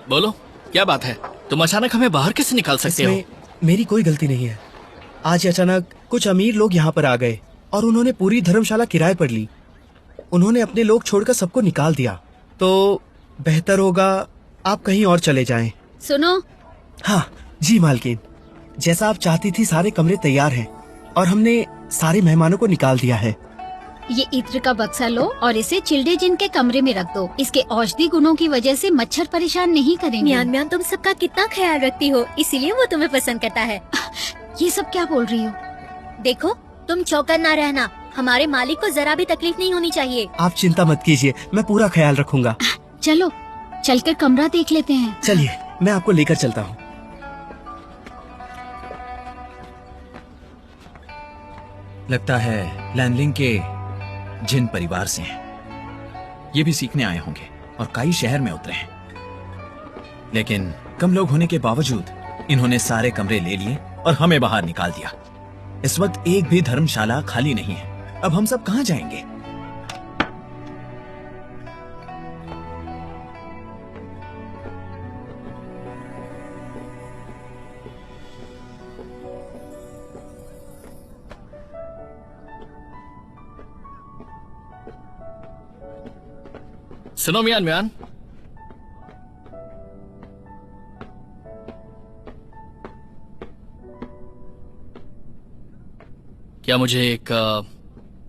बोलो, क्या बात है? तुम अचानक हमें बाहर कैसे निकाल सकते हो? इसमें मेरी कोई गलती नहीं है। आज अचानक कुछ अमीर लोग यहाँ पर आ गए और उन्होंने पूरी धर्मशाला किराए पर ली। उन्होंने अपने लोग छोड़कर सबको निकाल दिया। तो बेहतर होगा आप कहीं और चले जाएं। सुनो। हाँ जी मालकिन, जैसा आप चाहती थी सारे कमरे तैयार हैं और हमने सारे मेहमानों को निकाल दिया है। ये इत्र का बक्सा लो और इसे चिल्डे जिन के कमरे में रख दो। इसके औषधि गुणों की वजह से मच्छर परेशान नहीं करेंगे। म्यान म्यान तुम सबका कितना ख्याल रखती हो, इसीलिए वो तुम्हें पसंद करता है। ये सब क्या बोल रही हो? देखो, तुम चौकन ना रहना, हमारे मालिक को जरा भी तकलीफ नहीं होनी चाहिए। आप चिंता मत कीजिए, मैं पूरा ख्याल रखूंगा। चलो चलकर कमरा देख लेते हैं। चलिए मैं आपको लेकर चलता हूँ। लगता है लैनलिंग के जिन परिवार से हैं। ये भी सीखने आए होंगे और कई शहर में उतरे हैं। लेकिन कम लोग होने के बावजूद इन्होंने सारे कमरे ले लिए और हमें बाहर निकाल दिया। इस वक्त एक भी धर्मशाला खाली नहीं है। अब हम सब कहां जाएंगे? सुनो मियान मियान, क्या मुझे एक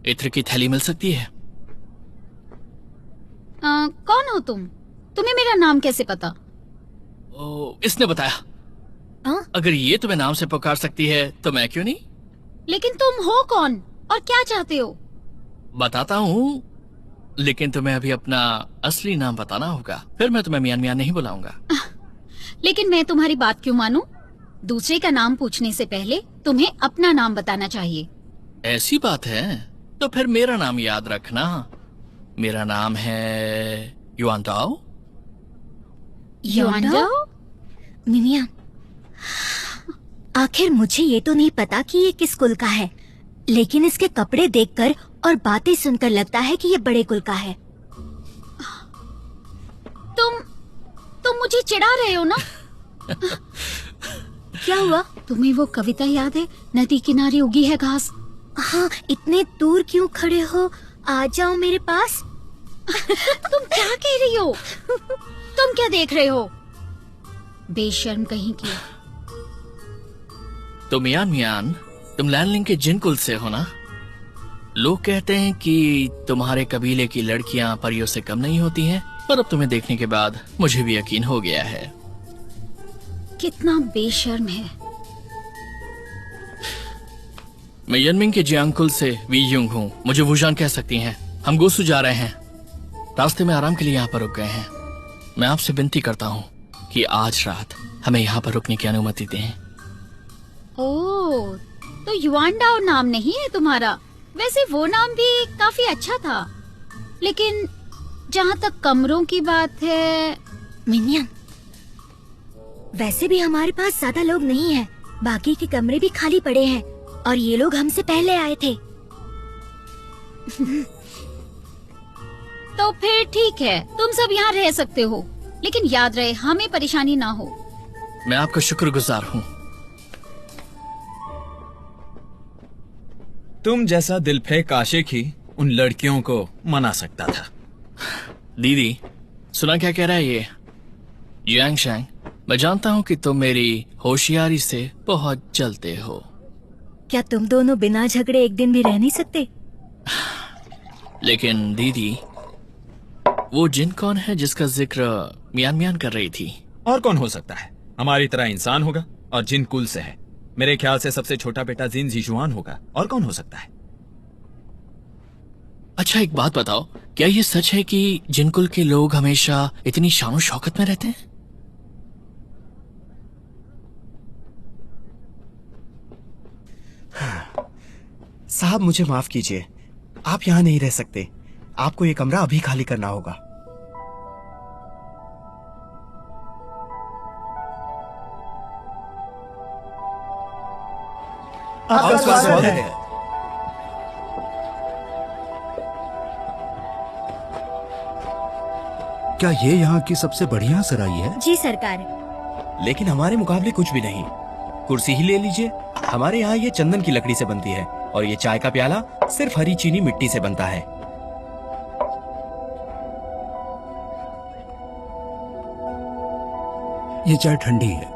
इत्र की थैली मिल सकती है? कौन हो तुम? तुम्हें मेरा नाम कैसे पता? इसने बताया। हाँ? अगर ये तुम्हें नाम से पुकार सकती है तो मैं क्यों नहीं? लेकिन तुम हो कौन और क्या चाहते हो? बताता हूँ, लेकिन तुम्हें अभी अपना असली नाम बताना होगा, फिर मैं तुम्हें मियान मियान नहीं बुलाऊंगा। लेकिन मैं तुम्हारी बात क्यों मानूं? दूसरे का नाम पूछने से पहले तुम्हें अपना नाम बताना चाहिए। ऐसी बात है तो फिर मेरा नाम याद रखना। मेरा नाम है युआन दाओ। युआनडाओ? मिमिया, आखिर मुझे ये तो नहीं पता कि ये किस कुल का है, लेकिन इसके कपड़े देखकर और बातें सुनकर लगता है कि ये बड़े कुल का है। तुम मुझे चिढ़ा रहे हो ना? क्या हुआ? तुम्हें वो कविता याद है, नदी किनारे उगी है घास? हाँ, इतने दूर क्यों खड़े हो? आ जाओ मेरे पास। तुम क्या कह रही हो? तुम क्या देख रहे हो? बेशर्म कहीं की। तो मियान मियान, तुम लैनलिंग के जिन कुल से हो ना? लोग कहते हैं कि तुम्हारे कबीले की लड़कियां परियों से कम नहीं होती हैं, पर अब तुम्हें देखने के बाद मुझे भी यकीन हो गया है। कितना बेशर्म है। मैं यनमिंग के जियांग से वी युंग हूँ। मुझे वुजान कह सकती हैं। हम गोसु जा रहे हैं। रास्ते में आराम के लिए यहाँ पर रुक गए हैं। मैं आपसे विनती करता हूँ कि आज रात हमें यहाँ पर रुकने की अनुमति दें। ओह, तो युआनडाओ नाम नहीं है तुम्हारा? वैसे वो नाम भी काफी अच्छा था, लेकिन जहाँ तक कमरों की बात है। मिनियन, वैसे भी हमारे पास ज्यादा लोग नहीं हैं। बाकी के कमरे भी खाली पड़े हैं और ये लोग हमसे पहले आए थे। तो फिर ठीक है, तुम सब यहाँ रह सकते हो, लेकिन याद रहे हमें परेशानी ना हो। मैं आपका शुक्रगुजार हूँ। तुम जैसा दिलफेक आशिक ही उन लड़कियों को मना सकता था। दीदी, सुना क्या कह रहा है ये? जियांग शैंग, मैं जानता हूँ कि तुम मेरी होशियारी से बहुत जलते हो। क्या तुम दोनों बिना झगड़े एक दिन भी रह नहीं सकते? लेकिन दीदी, वो जिन कौन है जिसका जिक्र मियान मियान कर रही थी? और कौन हो सकता है? हमारी तरह इंसान होगा और जिन कुल से है। मेरे ख्याल से सबसे छोटा बेटा जिन जीजुआन होगा। और कौन हो सकता है? अच्छा, एक बात बताओ, क्या ये सच है कि जिन कुल के लोग हमेशा इतनी शानो शौकत में रहते हैं? साहब मुझे माफ कीजिए, आप यहाँ नहीं रह सकते। आपको ये कमरा अभी खाली करना होगा। आपका स्वागत है। क्या ये यहाँ की सबसे बढ़िया सराई है? जी सरकार। लेकिन हमारे मुकाबले कुछ भी नहीं। कुर्सी ही ले लीजिए, हमारे यहाँ ये चंदन की लकड़ी से बनती है और ये चाय का प्याला सिर्फ हरी चीनी मिट्टी से बनता है। ये चाय ठंडी है।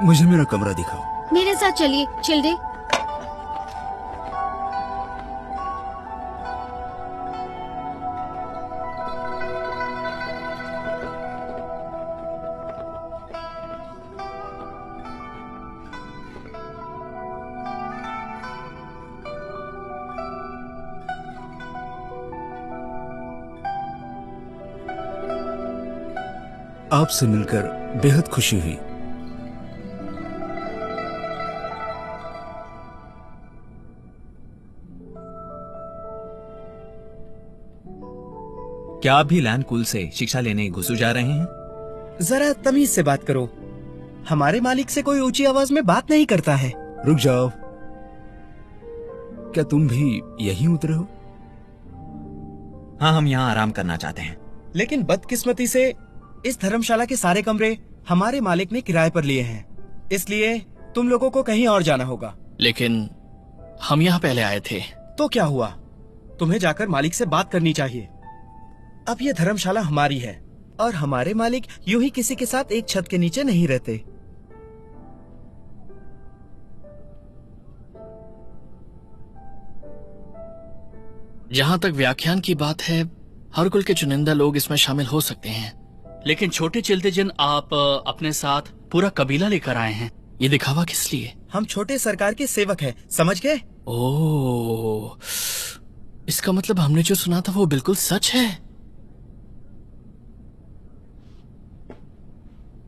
मुझे मेरा कमरा दिखाओ। मेरे साथ चलिए चिल्डे। आपसे मिलकर बेहद खुशी हुई। क्या आप भी लैंड कुल से शिक्षा लेने घुसू जा रहे हैं? जरा तमीज से बात करो, हमारे मालिक से कोई ऊंची आवाज में बात नहीं करता है। रुक जाओ, क्या तुम भी यहीं उतरे हो? हाँ, हम यहाँ आराम करना चाहते हैं। लेकिन बदकिस्मती से इस धर्मशाला के सारे कमरे हमारे मालिक ने किराए पर लिए हैं, इसलिए तुम लोगों को कहीं और जाना होगा। लेकिन हम यहाँ पहले आए थे। तो क्या हुआ, तुम्हें जाकर मालिक से बात करनी चाहिए। अब ये धर्मशाला हमारी है और हमारे मालिक यूं ही किसी के साथ एक छत के नीचे नहीं रहते। जहाँ तक व्याख्यान की बात है, हर कुल के चुनिंदा लोग इसमें शामिल हो सकते हैं, लेकिन छोटे चिल्ते जिन आप अपने साथ पूरा कबीला लेकर आए हैं, ये दिखावा किस लिए? हम छोटे सरकार के सेवक हैं, समझ गए? ओह, इसका मतलब हमने जो सुना था वो बिल्कुल सच है।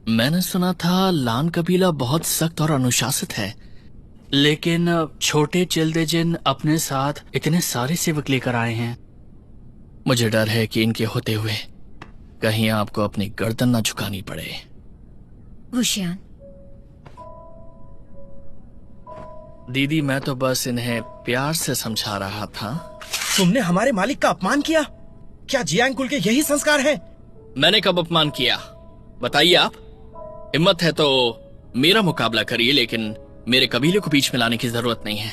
मैंने सुना था लान कबीला बहुत सख्त और अनुशासित है, लेकिन छोटे चिल्दे जिन अपने साथ इतने सारे सेवक लेकर आए हैं। मुझे डर है कि इनके होते हुए कहीं आपको अपनी गर्दन ना झुकानी पड़े। वुशियान, दीदी, मैं तो बस इन्हें प्यार से समझा रहा था। तुमने हमारे मालिक का अपमान किया। क्या जियांग कुल के यही संस्कार हैं? मैंने कब अपमान किया, बताइए आप। हिम्मत है तो मेरा मुकाबला करिए, लेकिन मेरे कबीले को बीच में लाने की जरूरत नहीं है।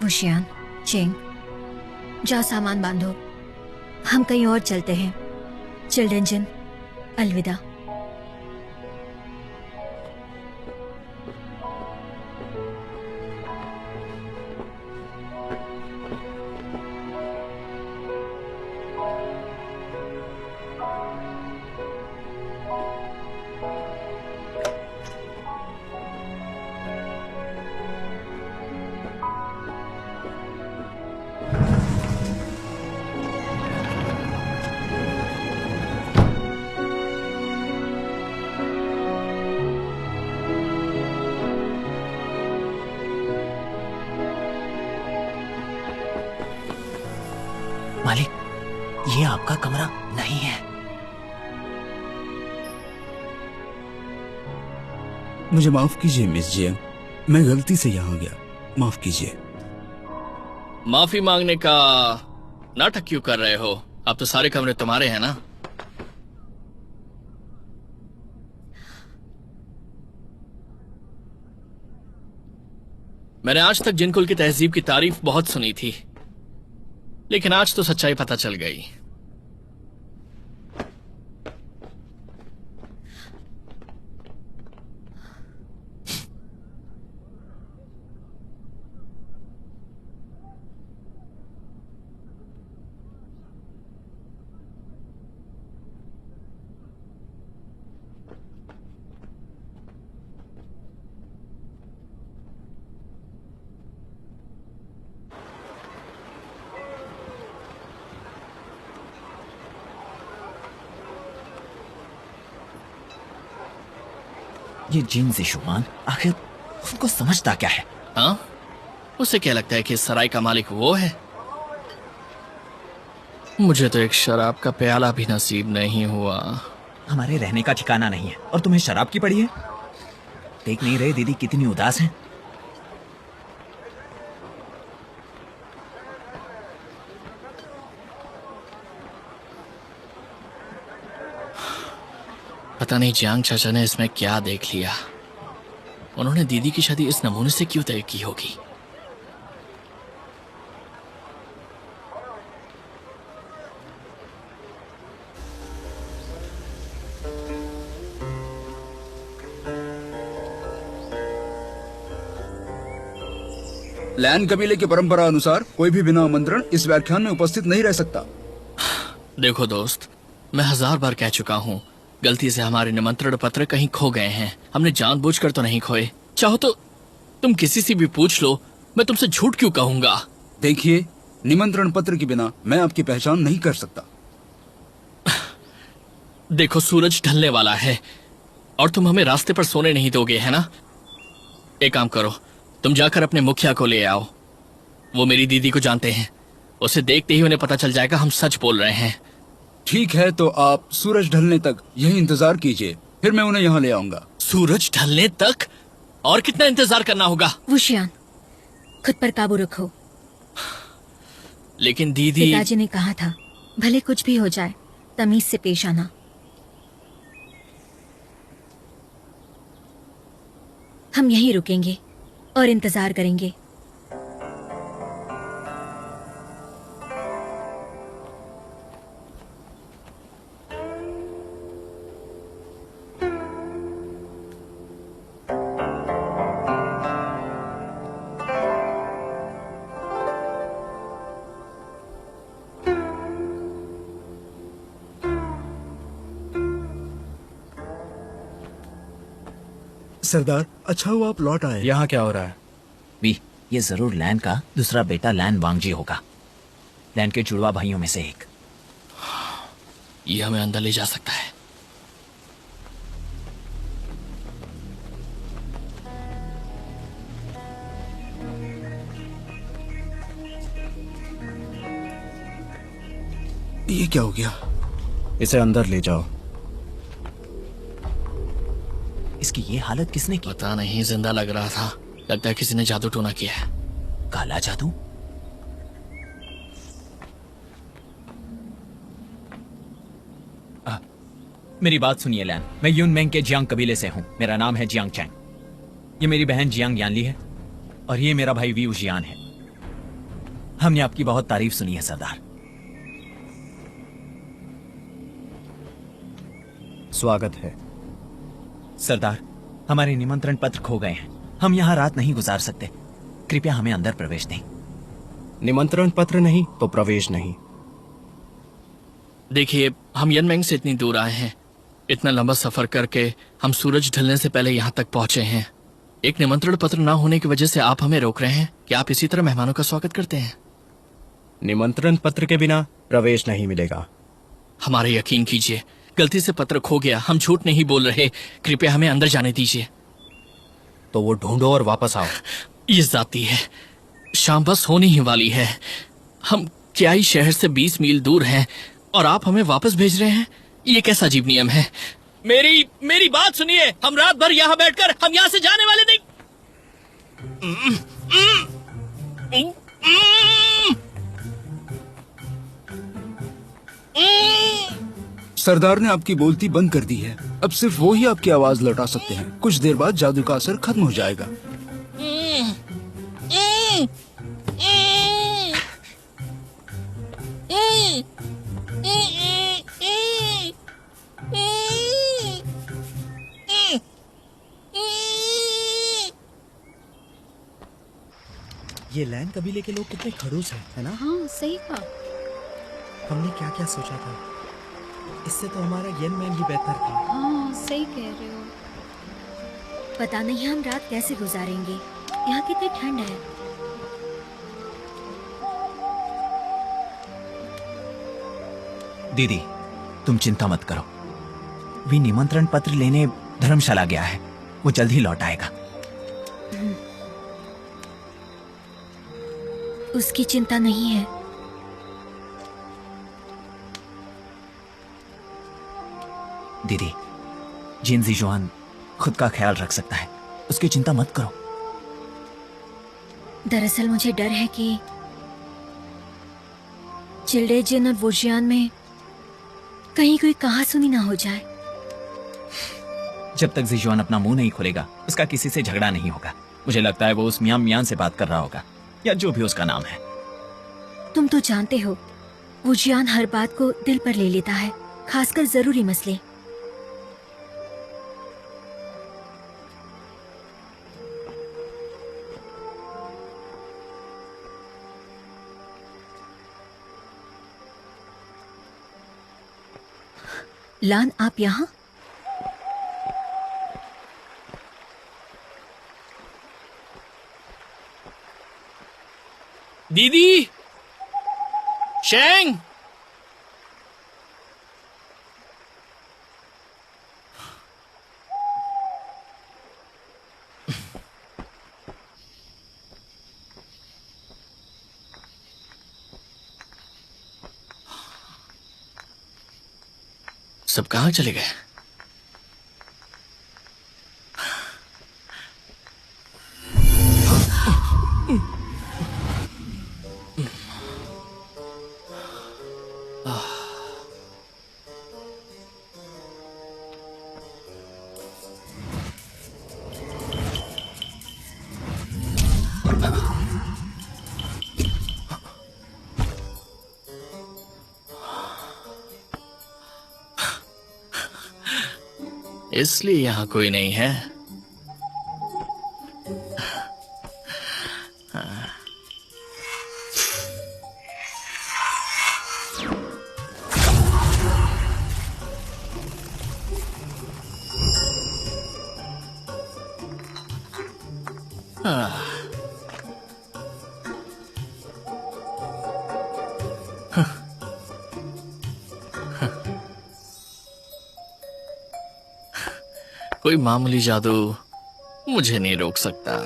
वुशियान, चेंग, जाओ सामान बांधो, हम कहीं और चलते हैं। चिल्ड्रन जिन, अलविदा। मालिक, ये आपका कमरा नहीं है। मुझे माफ कीजिए मिस जियांग, मैं गलती से यहाँ गया, माफ कीजिए। माफी मांगने का नाटक क्यों कर रहे हो? अब तो सारे कमरे तुम्हारे हैं ना। मैंने आज तक जिन कुल की तहजीब की तारीफ बहुत सुनी थी, लेकिन आज तो सच्चाई पता चल गई। ये जीन जिशुआन आखिर उनको समझता क्या है? हाँ, उसे क्या लगता है कि इस सराय का मालिक वो है? मुझे तो एक शराब का प्याला भी नसीब नहीं हुआ। हमारे रहने का ठिकाना नहीं है और तुम्हें शराब की पड़ी है। देख नहीं रहे दीदी कितनी उदास है। पता नहीं जियांग चाचा ने इसमें क्या देख लिया। उन्होंने दीदी की शादी इस नमूने से क्यों तय की होगी? लैन कबीले की परंपरा अनुसार कोई भी बिना आमंत्रण इस व्याख्यान में उपस्थित नहीं रह सकता। देखो दोस्त, मैं 1000 बार कह चुका हूँ, गलती से हमारे निमंत्रण पत्र कहीं खो गए हैं। हमने जानबूझकर तो नहीं खोए। चाहो तो तुम किसी से भी पूछ लो, मैं तुमसे झूठ क्यों कहूंगा? देखिए, निमंत्रण पत्र के बिना मैं आपकी पहचान नहीं कर सकता। देखो, सूरज ढलने वाला है और तुम हमें रास्ते पर सोने नहीं दोगे, है ना? एक काम करो, तुम जाकर अपने मुखिया को ले आओ। वो मेरी दीदी को जानते हैं। उसे देखते ही उन्हें पता चल जाएगा हम सच बोल रहे हैं। ठीक है, तो आप सूरज ढलने तक यही इंतजार कीजिए, फिर मैं उन्हें यहाँ ले आऊंगा। सूरज ढलने तक? और कितना इंतजार करना होगा? वुशियान, खुद पर काबू रखो। लेकिन दीदी... पिताजी ने कहा था, भले कुछ भी हो जाए, तमीज से पेश आना। हम यहीं रुकेंगे और इंतजार करेंगे। सरदार, अच्छा हुआ आप लौट आए। यहाँ क्या हो रहा है? वी, ये जरूर लैन का दूसरा बेटा लैन वांगजी होगा, लैन के जुड़वा भाइयों में से एक। ये हमें अंदर ले जा सकता है। ये क्या हो गया? इसे अंदर ले जाओ। इसकी ये हालत किसने की? पता नहीं, जिंदा लग रहा था। लगता है किसी ने जादू टोना किया है। काला जादू? मेरी बात सुनिए लैन, मैं यूनमेंग के जियांग कबीले से हूँ। मेरा नाम है जियांग चैंग। ये मेरी बहन जियांग यानली है और ये मेरा भाई वी उजियान है। हमने आपकी बहुत तारीफ सुनी है सरदार। स्वागत है। सरदार, हमारे निमंत्रण पत्र खो गए हैं। हम यहाँ रात नहीं गुजार सकते। कृपया हमें अंदर प्रवेश दें। निमंत्रण पत्र नहीं तो प्रवेश नहीं। देखिए, हम यनमेंग से इतनी दूर आए हैं, इतना लंबा सफर करके हम सूरज ढलने से पहले यहाँ तक पहुंचे हैं। एक निमंत्रण पत्र ना होने की वजह से आप हमें रोक रहे हैं। क्या आप इसी तरह मेहमानों का स्वागत करते हैं? निमंत्रण पत्र के बिना प्रवेश नहीं मिलेगा। हमारे यकीन कीजिए, गलती से पत्र खो गया। हम झूठ नहीं बोल रहे। कृपया हमें अंदर जाने दीजिए। तो वो ढूंढो और वापस आओ। ये जाती है। शाम बस होने ही वाली है। हम क्याई शहर से 20 मील दूर हैं और आप हमें वापस भेज रहे हैं। ये कैसा अजीब नियम है? मेरी बात सुनिए। हम रात भर यहाँ बैठकर हम यहाँ से जाने वाले नहीं। सरदार ने आपकी बोलती बंद कर दी है। अब सिर्फ वो ही आपकी आवाज लौटा सकते हैं। कुछ देर बाद जादू का असर खत्म हो जाएगा। ये लैन कबीले के लोग कितने खड़ूस हैं, है ना? हाँ, सही कहा। हमने क्या क्या सोचा था। इससे तो हमारा यनमेंग ही बेहतर था। हाँ, सही कह रहे हो। पता नहीं हम रात कैसे गुजारेंगे। यहाँ कितनी ठंड है। दीदी, तुम चिंता मत करो। वी निमंत्रण पत्र लेने धर्मशाला गया है। वो जल्द ही लौट आएगा। उसकी चिंता नहीं है। दीदी, जिन जीजुआन खुद का ख्याल रख सकता है, उसकी चिंता मत करो। दरअसल मुझे डर है कि चिल्ड्रेजियन और वुजियान में कहीं कोई कहासुनी ना हो जाए। जब तक जीजुआन अपना मुंह नहीं खोलेगा, उसका किसी से झगड़ा नहीं होगा। मुझे लगता है वो उस मियां मियां से बात कर रहा होगा, या जो भी उसका नाम है। तुम तो जानते हो, वुजियान हर बात को दिल पर ले लेता है, खासकर जरूरी मसले। लान, आप यहाँ? दीदी, शेंग, सब कहाँ चले गए? इसलिए यहाँ कोई नहीं है। कोई मामूली जादू मुझे नहीं रोक सकता।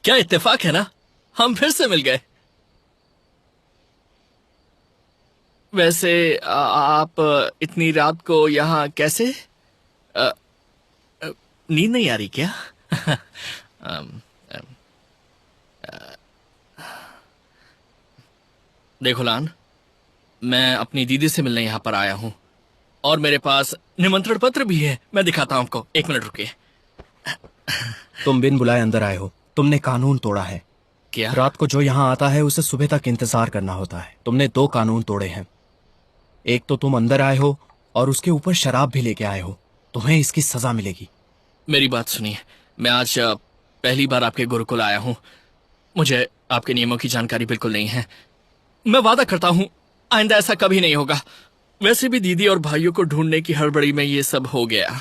क्या इत्तेफाक है ना, हम फिर से मिल गए। वैसे आप इतनी रात को यहाँ कैसे? नींद नहीं आ रही क्या? देखो लान, मैं अपनी दीदी से मिलने यहाँ पर आया हूँ और मेरे पास निमंत्रण पत्र भी है। मैं दिखाता हूँ आपको, एक मिनट रुकिए। तुम बिन बुलाए अंदर आए हो। तुमने कानून तोड़ा है। क्या? रात को जो यहाँ आता है उसे सुबह तक इंतजार करना होता है। तुमने 2 कानून तोड़े हैं। एक तो तुम अंदर आए हो और उसके ऊपर शराब भी लेके आए हो। तुम्हें इसकी सजा मिलेगी। मेरी बात सुनिए, मैं आज पहली बार आपके गुरुकुल आया हूँ। मुझे आपके नियमों की जानकारी बिल्कुल नहीं है। मैं वादा करता हूँ आइंदा ऐसा कभी नहीं होगा। वैसे भी दीदी और भाइयों को ढूंढने की हड़बड़ी में ये सब हो गया।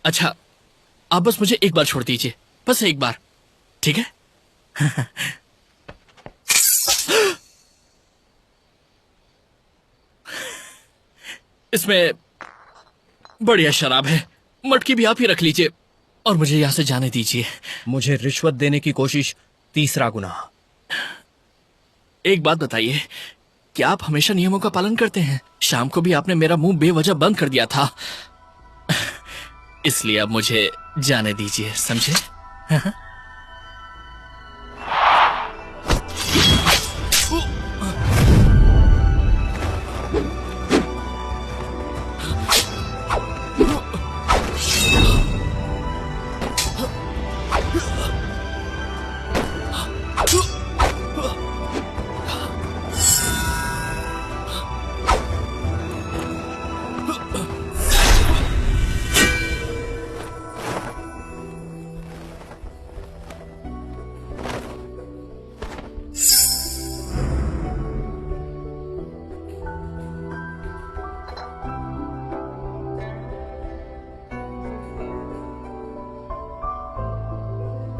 अच्छा, आप बस मुझे एक बार छोड़ दीजिए, बस एक बार, ठीक है? इसमें बढ़िया शराब है, मटकी भी आप ही रख लीजिए और मुझे यहां से जाने दीजिए। मुझे रिश्वत देने की कोशिश, तीसरा गुनाह। एक बात बताइए, क्या आप हमेशा नियमों का पालन करते हैं? शाम को भी आपने मेरा मुंह बेवजह बंद कर दिया था। इसलिए अब मुझे जाने दीजिए, समझे?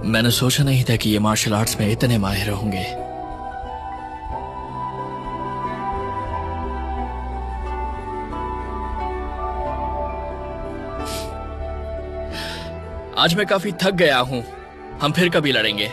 मैंने सोचा नहीं था कि ये मार्शल आर्ट्स में इतने माहिर होंगे। आज मैं काफी थक गया हूं, हम फिर कभी लड़ेंगे।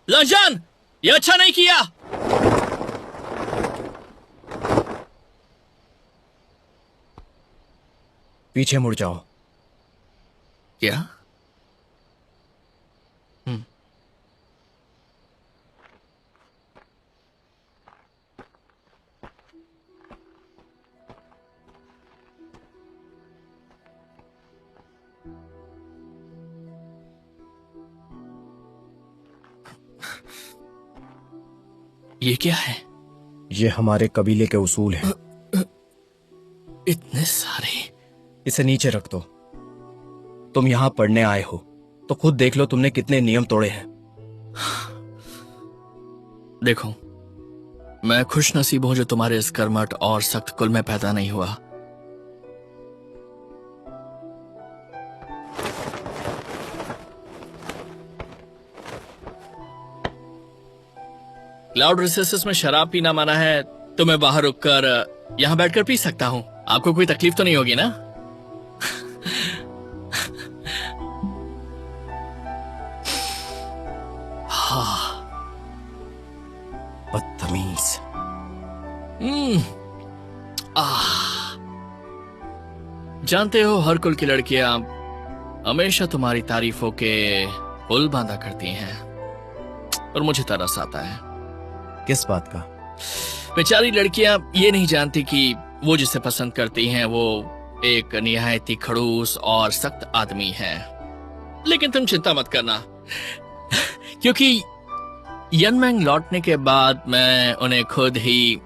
लंजान, ये अच्छा नहीं किया। पीछे मुड़ जाओ। क्या? ये क्या है? ये हमारे कबीले के उसूल हैं। इतने सारे। इसे नीचे रख दो। तुम यहाँ पढ़ने आए हो तो खुद देख लो तुमने कितने नियम तोड़े हैं। देखो, मैं खुश नसीब हूं जो तुम्हारे इस कर्मठ और सख्त कुल में पैदा नहीं हुआ। क्लाउड रिसेसेस में शराब पीना मना है, तो मैं बाहर रुककर यहां बैठकर पी सकता हूं। आपको कोई तकलीफ तो नहीं होगी ना? बदतमीज। जानते हो, हर कुल की लड़कियां हमेशा तुम्हारी तारीफों के पुल बांधा करती हैं और मुझे तरस आता है। किस बात का? बेचारी लड़कियां ये नहीं जानती कि वो जिसे पसंद करती हैं वो एक निहायत ही खड़ूस और सख्त आदमी है। लेकिन तुम चिंता मत करना, क्योंकि यनमैंग लौटने के बाद मैं उन्हें खुद ही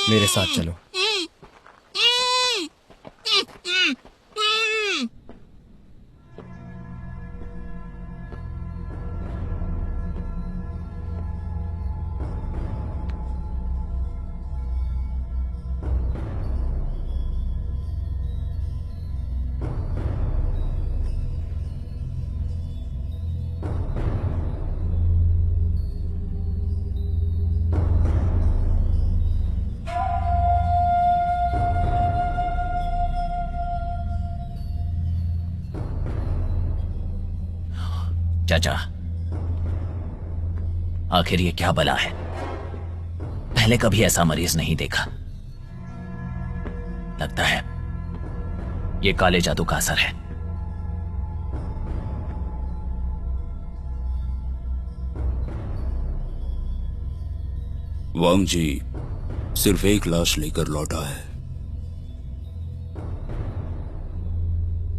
मेरे साथ चलो। चाचा, आखिर ये क्या बला है? पहले कभी ऐसा मरीज नहीं देखा। लगता है ये काले जादू का असर है। वांग जी सिर्फ एक लाश लेकर लौटा है।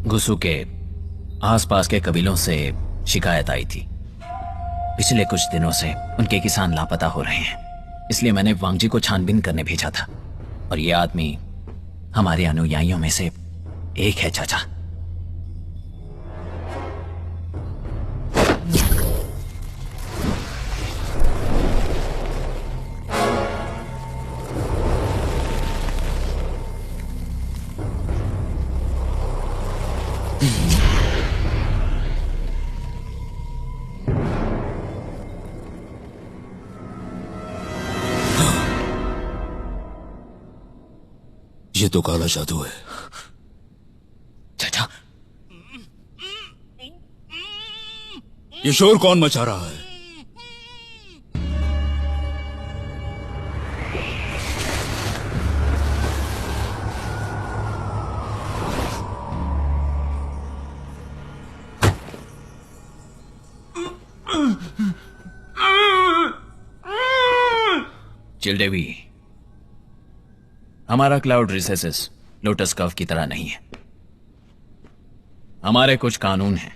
गुसु के आसपास के कबीलों से शिकायत आई थी। पिछले कुछ दिनों से उनके किसान लापता हो रहे हैं, इसलिए मैंने वांगजी को छानबीन करने भेजा था। और ये आदमी हमारे अनुयायियों में से एक है चाचा। ये तो काला जादू है। चाचा, ये शोर कौन मचा रहा है? चिलदेवी, हमारा क्लाउड रिसेसेस लोटस कर्व की तरह नहीं है। हमारे कुछ कानून हैं।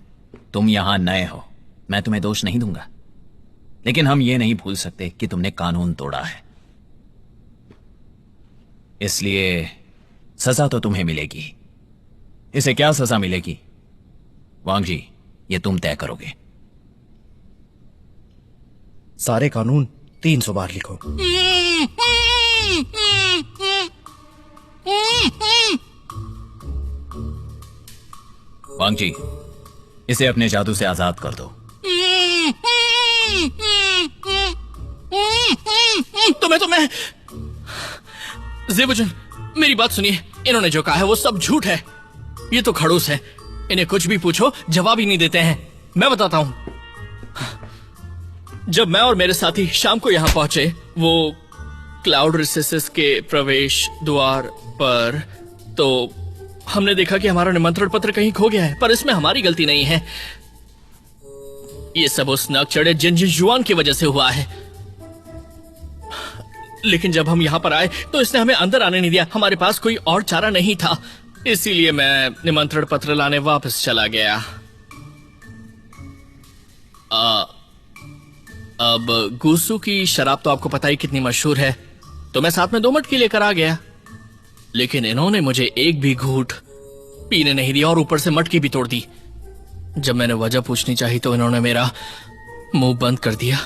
तुम यहां नए हो, मैं तुम्हें दोष नहीं दूंगा, लेकिन हम ये नहीं भूल सकते कि तुमने कानून तोड़ा है। इसलिए सजा तो तुम्हें मिलेगी। इसे क्या सजा मिलेगी, वांग जी, ये तुम तय करोगे। सारे कानून 300 बार लिखो। वांग जी, इसे अपने जादू से आजाद कर दो। तुम्हें ज़ेबुजुन, मेरी बात सुनिए। इन्होंने जो कहा है वो सब झूठ है। ये तो खड़ूस है, इन्हें कुछ भी पूछो जवाब ही नहीं देते हैं। मैं बताता हूं। जब मैं और मेरे साथी शाम को यहां पहुंचे, वो क्लाउड रिसेसेस के प्रवेश द्वार पर, तो हमने देखा कि हमारा निमंत्रण पत्र कहीं खो गया है। पर इसमें हमारी गलती नहीं है। ये सब उस नक चढ़े जिनजिन जुआन की वजह से हुआ है। लेकिन जब हम यहां पर आए तो इसने हमें अंदर आने नहीं दिया। हमारे पास कोई और चारा नहीं था, इसीलिए मैं निमंत्रण पत्र लाने वापस चला गया। अब गुसु की शराब तो आपको पता ही कितनी मशहूर है, तो मैं साथ में 2 मटकी लेकर आ गया। लेकिन इन्होंने मुझे एक भी घूंट पीने नहीं दिया और ऊपर से मटकी भी तोड़ दी। जब मैंने वजह पूछनी चाहिए तो इन्होंने मेरा मुंह बंद कर दिया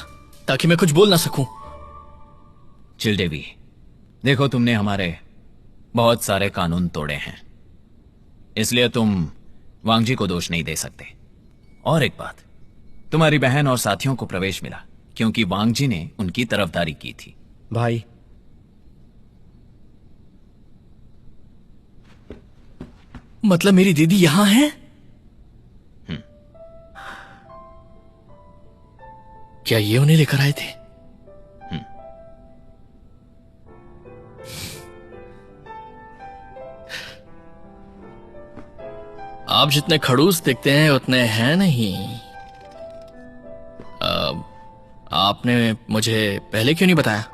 ताकि मैं कुछ बोल ना सकूं। चिलदेवी, देखो, तुमने हमारे बहुत सारे कानून तोड़े हैं, इसलिए तुम वांग जी को दोष नहीं दे सकते। और एक बात, तुम्हारी बहन और साथियों को प्रवेश मिला क्योंकि वांग जी ने उनकी तरफदारी की थी। भाई, मतलब मेरी दीदी यहां है? क्या ये उन्हें लेकर आए थे? आप जितने खड़ूस दिखते हैं उतने हैं नहीं। आपने मुझे पहले क्यों नहीं बताया?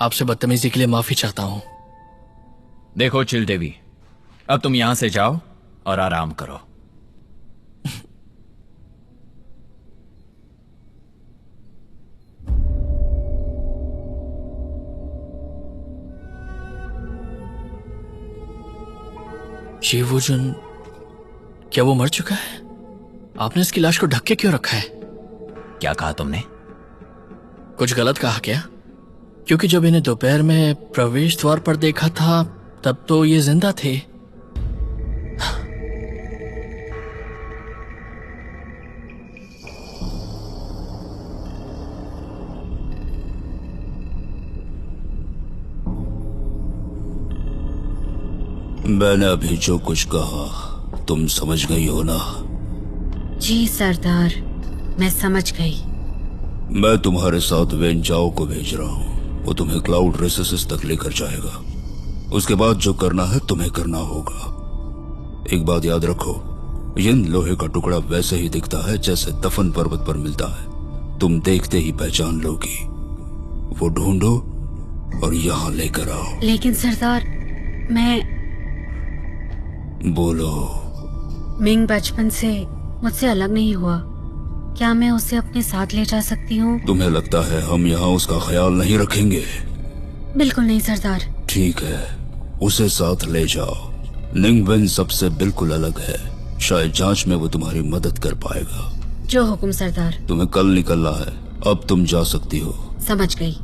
आपसे बदतमीजी के लिए माफी चाहता हूं। देखो चिलदेवी, अब तुम यहां से जाओ और आराम करो। ज़ेबुजुन, क्या वो मर चुका है? आपने इसकी लाश को ढक के क्यों रखा है? क्या कहा तुमने? कुछ गलत कहा क्या? क्योंकि जब इन्हें दोपहर में प्रवेश द्वार पर देखा था तब तो ये जिंदा थे। मैंने अभी जो कुछ कहा तुम समझ गई हो ना? जी सरदार, मैं समझ गई। मैं तुम्हारे साथ वेन जाओ को भेज रहा हूँ। वो तुम्हें क्लाउड रिसेसेस तक लेकर जाएगा। उसके बाद जो करना है तुम्हें करना होगा। एक बात याद रखो, यिन लोहे का टुकड़ा वैसे ही दिखता है जैसे दफन पर्वत पर मिलता है। तुम देखते ही पहचान लोगी। वो ढूंढो और यहाँ लेकर आओ। लेकिन सरदार, मैं बोलो। मिंग बचपन से मुझसे अलग नहीं हुआ। क्या मैं उसे अपने साथ ले जा सकती हूँ? तुम्हें लगता है हम यहाँ उसका ख्याल नहीं रखेंगे? बिल्कुल नहीं सरदार। ठीक है, उसे साथ ले जाओ। निंगवेन सबसे बिल्कुल अलग है। शायद जांच में वो तुम्हारी मदद कर पाएगा। जो हुक्म सरदार। तुम्हें कल निकलना है, अब तुम जा सकती हो। समझ गई।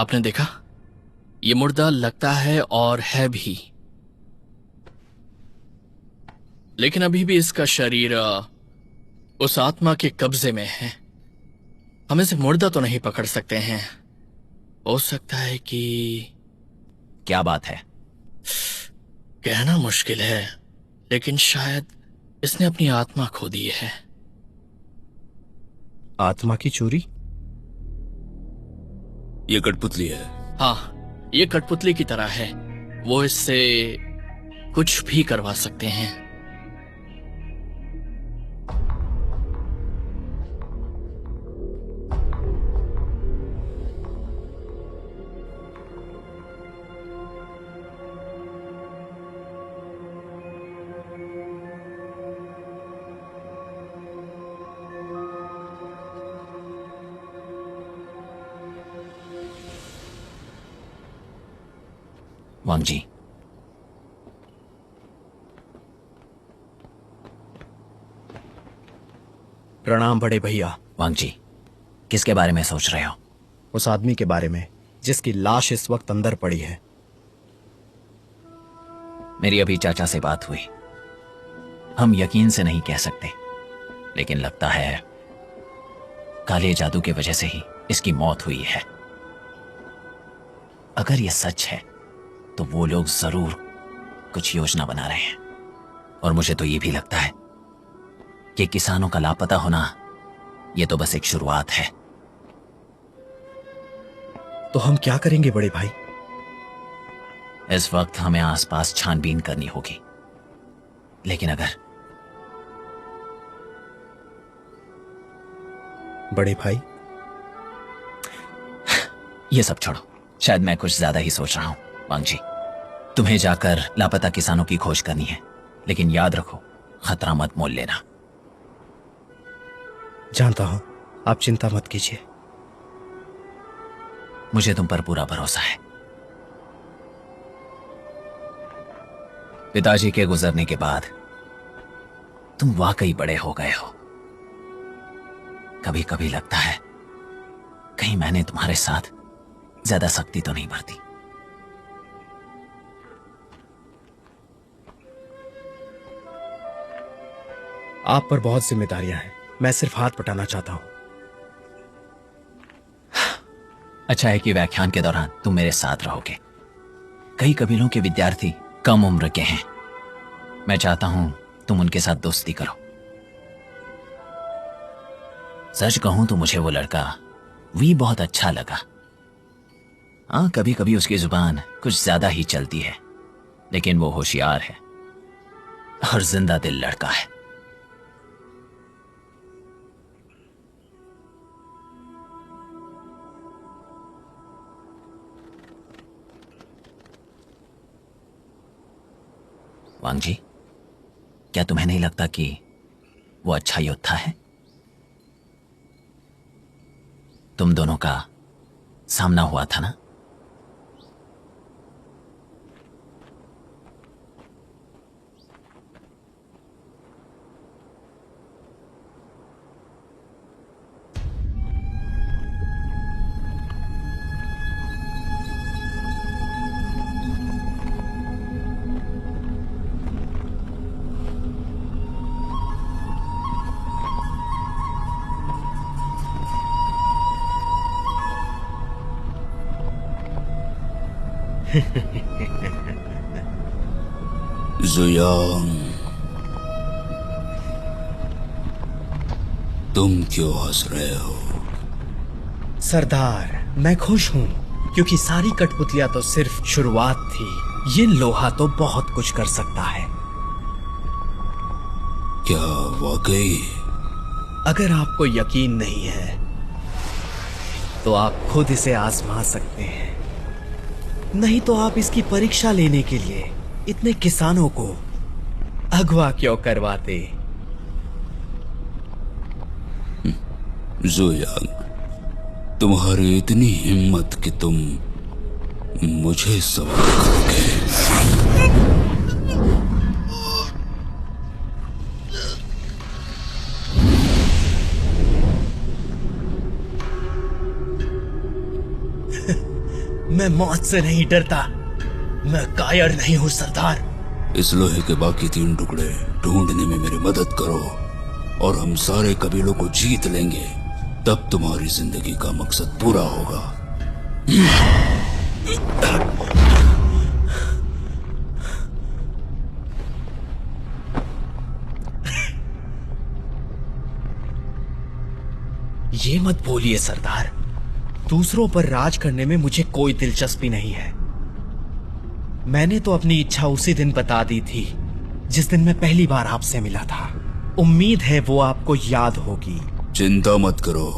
आपने देखा, ये मुर्दा लगता है और है भी, लेकिन अभी भी इसका शरीर उस आत्मा के कब्जे में है। हम इसे मुर्दा तो नहीं पकड़ सकते हैं। हो सकता है कि क्या बात है? कहना मुश्किल है, लेकिन शायद इसने अपनी आत्मा खो दी है। आत्मा की चोरी? ये कठपुतली है। हाँ, ये कठपुतली की तरह है। वो इससे कुछ भी करवा सकते हैं। वांग जी, प्रणाम बड़े भैया। वांग जी, किसके बारे में सोच रहे हो? उस आदमी के बारे में जिसकी लाश इस वक्त अंदर पड़ी है। मेरी अभी चाचा से बात हुई। हम यकीन से नहीं कह सकते, लेकिन लगता है काले जादू की वजह से ही इसकी मौत हुई है। अगर यह सच है तो वो लोग जरूर कुछ योजना बना रहे हैं, और मुझे तो ये भी लगता है कि किसानों का लापता होना ये तो बस एक शुरुआत है। तो हम क्या करेंगे बड़े भाई? इस वक्त हमें आसपास छानबीन करनी होगी, लेकिन अगर बड़े भाई, ये सब छोड़ो, शायद मैं कुछ ज्यादा ही सोच रहा हूं। वांग जी, तुम्हें जाकर लापता किसानों की खोज करनी है, लेकिन याद रखो, खतरा मत मोल लेना। जानता हूं, आप चिंता मत कीजिए। मुझे तुम पर पूरा भरोसा है। पिताजी के गुजरने के बाद तुम वाकई बड़े हो गए हो। कभी कभी लगता है कहीं मैंने तुम्हारे साथ ज्यादा सख्ती तो नहीं बरती। आप पर बहुत जिम्मेदारियां हैं, मैं सिर्फ हाथ बटाना चाहता हूं। अच्छा है कि व्याख्यान के दौरान तुम मेरे साथ रहोगे। कई कबीलों के विद्यार्थी कम उम्र के हैं। मैं चाहता हूं तुम उनके साथ दोस्ती करो। सच कहूं तो मुझे वो लड़का वी बहुत अच्छा लगा। हाँ, कभी कभी उसकी जुबान कुछ ज्यादा ही चलती है, लेकिन वो होशियार है और जिंदा दिल लड़का है। वांग जी, क्या तुम्हें नहीं लगता कि वो अच्छा योद्धा है? तुम दोनों का सामना हुआ था ना? जुयांग, तुम क्यों हंस रहे हो? सरदार, मैं खुश हूं क्योंकि सारी कठपुतलियां तो सिर्फ शुरुआत थी। ये लोहा तो बहुत कुछ कर सकता है। क्या वाकई? अगर आपको यकीन नहीं है तो आप खुद इसे आजमा सकते हैं, नहीं तो आप इसकी परीक्षा लेने के लिए इतने किसानों को अगवा क्यों करवाते? जुयांग, तुम्हारी इतनी हिम्मत कि तुम मुझे सवाल करोगे। मौत से नहीं डरता, मैं कायर नहीं हूँ सरदार। इस लोहे के बाकी 3 टुकड़े ढूंढने में मेरी मदद करो और हम सारे कबीलों को जीत लेंगे, तब तुम्हारी जिंदगी का मकसद पूरा होगा। ये मत बोलिए सरदार, दूसरों पर राज करने में मुझे कोई दिलचस्पी नहीं है। मैंने तो अपनी इच्छा उसी दिन बता दी थी जिस दिन मैं पहली बार आपसे मिला था। उम्मीद है वो आपको याद होगी। चिंता मत करो,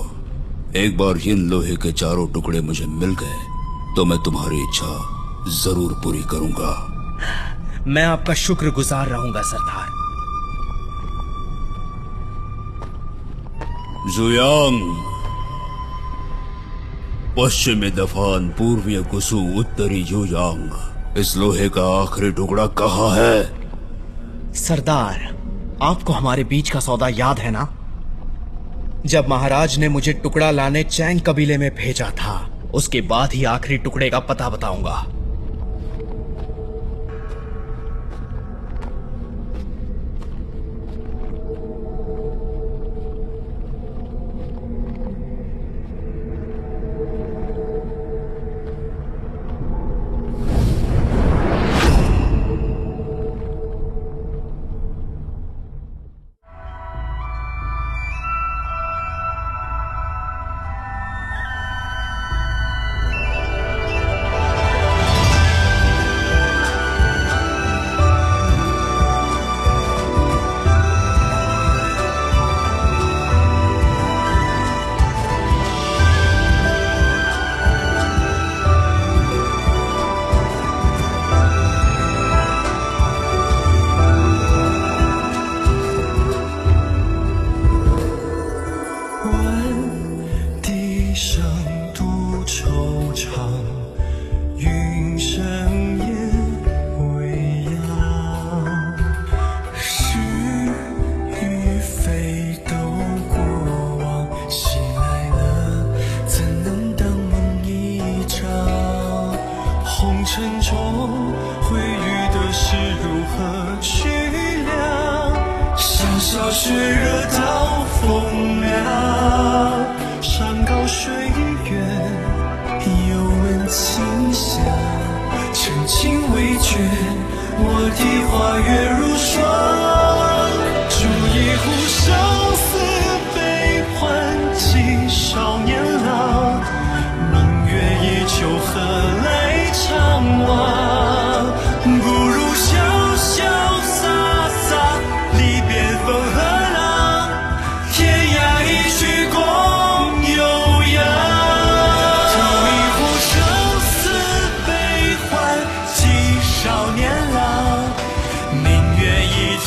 एक बार इन लोहे के 4 टुकड़े मुझे मिल गए तो मैं तुम्हारी इच्छा जरूर पूरी करूंगा। मैं आपका शुक्रगुजार रहूंगा सरदार। जुयांग, पश्चिमी दफान, पूर्वीय गुसु, उत्तरी युयांग, इस लोहे का आखिरी टुकड़ा कहाँ है? सरदार, आपको हमारे बीच का सौदा याद है ना? जब महाराज ने मुझे टुकड़ा लाने चैंग कबीले में भेजा था, उसके बाद ही आखिरी टुकड़े का पता बताऊंगा।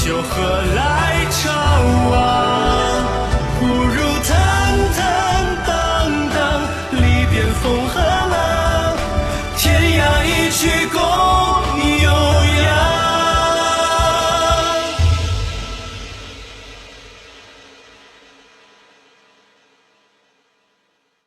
就何来？